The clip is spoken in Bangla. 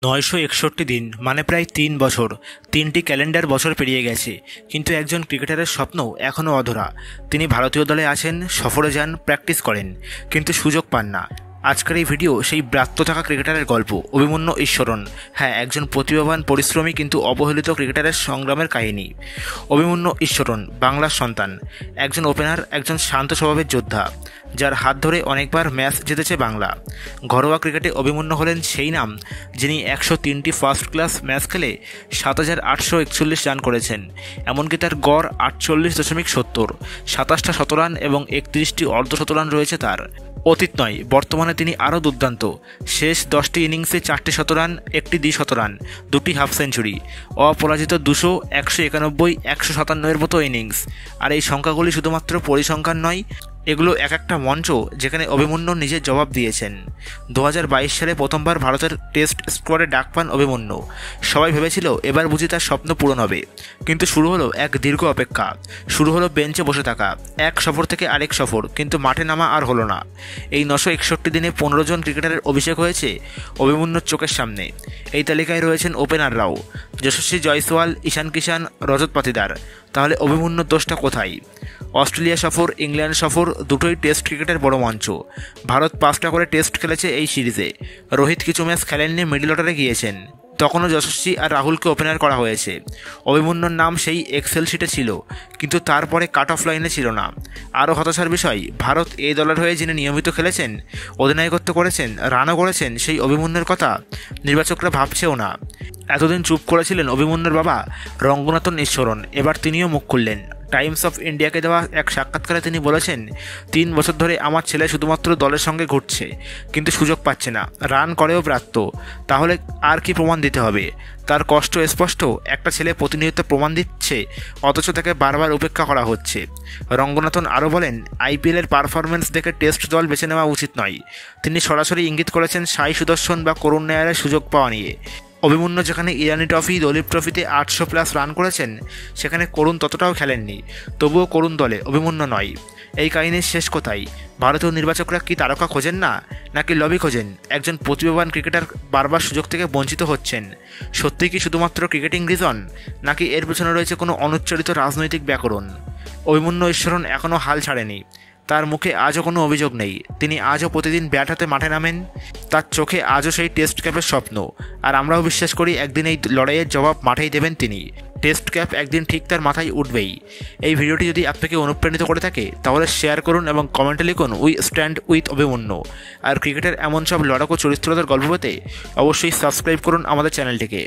961 দিন মানে প্রায় 3 বছর। 3টি ক্যালেন্ডার বছর পেরিয়ে গেছে, কিন্তু একজন ক্রিকেটারের স্বপ্ন এখনও অধরা। তিনি ভারতীয় দলে আছেন, সফরে যান, প্র্যাকটিস করেন, কিন্তু সুযোগ পান না। আজকের এই ভিডিও সেই ব্রাত্য থাকা ক্রিকেটারের গল্প, অভিমন্যু ঈশ্বরন। হ্যাঁ, একজন প্রতিভাবান, পরিশ্রমী কিন্তু অবহেলিত ক্রিকেটারের সংগ্রামের কাহিনী। অভিমন্যু ঈশ্বরন বাংলার সন্তান, একজন ওপেনার, একজন শান্ত স্বভাবের যোদ্ধা, যার হাত ধরে অনেকবার ম্যাচ জিতেছে বাংলা। ঘরোয়া ক্রিকেটে অভিমন্যু হলেন সেই নাম যিনি 103টি ফার্স্ট ক্লাস ম্যাচ খেলে 7,841 রান করেছেন। এমনকি তার গড় 48.70, 27টা শতরান এবং 31টি অর্ধশতরান রয়েছে তার। অতীত নয়, বর্তমানে তিনি আরও দুর্দান্ত। শেষ 10টি ইনিংসে 4টে শতরান, 1টি দ্বিশতরান, 2টি হাফ সেঞ্চুরি, অপরাজিত 200, 191, 157 মতো ইনিংস। আর এই সংখ্যাগুলি শুধুমাত্র পরিসংখ্যান নয়, এগুলো এক একটা মঞ্চ যেখানে অভিমন্যু নিজের জবাব দিয়েছেন। 2022 সালে প্রথমবার ভারতের টেস্ট স্কোয়াডে ডাক পান অভিমন্যু। সবাই ভেবেছিল এবার বুঝি তার স্বপ্ন পূরণ হবে, কিন্তু শুরু হলো এক দীর্ঘ অপেক্ষা। শুরু হলো বেঞ্চে বসে থাকা, এক সফর থেকে আরেক সফর, কিন্তু মাঠে নামা আর হলো না। এই 961 দিনে 15 জন ক্রিকেটারের অভিষেক হয়েছে অভিমন্যুর চোখের সামনে। এই তালিকায় রয়েছেন ওপেনাররাও: যশস্বী জয়সওয়াল, ঈশান কিষান, রজত পাতিদার। তাহলে অভিমন্যুর দোষটা কোথায়? অস্ট্রেলিয়া সফর, ইংল্যান্ড সফর, দুটোই টেস্ট ক্রিকেটের বড় মঞ্চ। ভারত 5টা করে টেস্ট খেলেছে এই সিরিজে। রোহিত কিছু ম্যাচ খেলেননি, মিডল অর্ডারে গিয়েছেন। তখনও যশস্বী আর রাহুলকে ওপেনার করা হয়েছে। অভিমন্যুর নাম সেই এক্সেল শিটে ছিল, কিন্তু তারপরে কাট অফ লাইনে ছিল না। আরও হতাশার বিষয়, ভারত এই দলের হয়ে যিনি নিয়মিত খেলেছেন, অধিনায়কত্ব করেছেন, রানও করেছেন, সেই অভিমন্যুর কথা নির্বাচকরা ভাবছেও না। এতদিন চুপ করেছিলেন অভিমন্যুর বাবা রঙ্গনাথন ঈশ্বরন, এবার তিনিও মুখ খুললেন। টাইমস অফ ইন্ডিয়াকে দেওয়া এক সাক্ষাৎকারে তিনি বলেছেন, 3 বছর ধরে আমার ছেলে শুধুমাত্র দলের সঙ্গে ঘুরছে, কিন্তু সুযোগ পাচ্ছে না, রান করেও ব্রাত্য। তাহলে আর কি প্রমাণ দিতে হবে? তার কষ্ট স্পষ্ট। একটা ছেলে প্রতিনিয়ত প্রমাণ দিচ্ছে, অথচ তাকে বারবার উপেক্ষা করা হচ্ছে। রঙ্গনাথন আরও বলেন, আইপিএলের পারফরমেন্স দেখে টেস্ট দল বেছে নেওয়া উচিত নয়। তিনি সরাসরি ইঙ্গিত করেছেন সাই সুদর্শন বা করুণ নায়ারের সুযোগ পাওয়া নিয়ে। অভিমন্যু যেখানে ইরানি ট্রফি, দলীপ ট্রফিতে 800+ রান করেছেন, সেখানে করুণ ততটাও খেলেননি। তবুও করুণ দলে, অভিমন্যু নয়। এই কাহিনীর শেষ কোথায়? ভারতীয় নির্বাচকরা কি তারকা খোঁজেন না, নাকি লবি খোঁজেন? একজন প্রতিভাবান ক্রিকেটার বারবার সুযোগ থেকে বঞ্চিত হচ্ছেন। সত্যিই কি শুধুমাত্র ক্রিকেটিং রিজন, নাকি এর পেছনে রয়েছে কোনো অনুচ্চারিত রাজনৈতিক ব্যাকরণ? অভিমন্যু ঈশ্বরন এখনও হাল ছাড়েনি। তার মুখে আজও কোনো অভিযোগ নেই। তিনি আজও প্রতিদিন ব্যাট হাতে মাঠে নামেন। তার চোখে আজও সেই টেস্ট ক্যাপের স্বপ্ন। আর আমরাও বিশ্বাস করি একদিন এই লড়াইয়ের জবাব মাঠেই দেবেন তিনি। টেস্ট ক্যাপ একদিন ঠিক তার মাথায় উঠবেই। এই ভিডিওটি যদি আপনাকে অনুপ্রাণিত করে থাকে, তাহলে শেয়ার করুন এবং কমেন্টে লিখুন, উই স্ট্যান্ড উইথ অভিমন্যু। আর ক্রিকেটের এমন সব লড়াকু চরিত্রতার গল্প পেতে অবশ্যই সাবস্ক্রাইব করুন আমাদের চ্যানেলটিকে।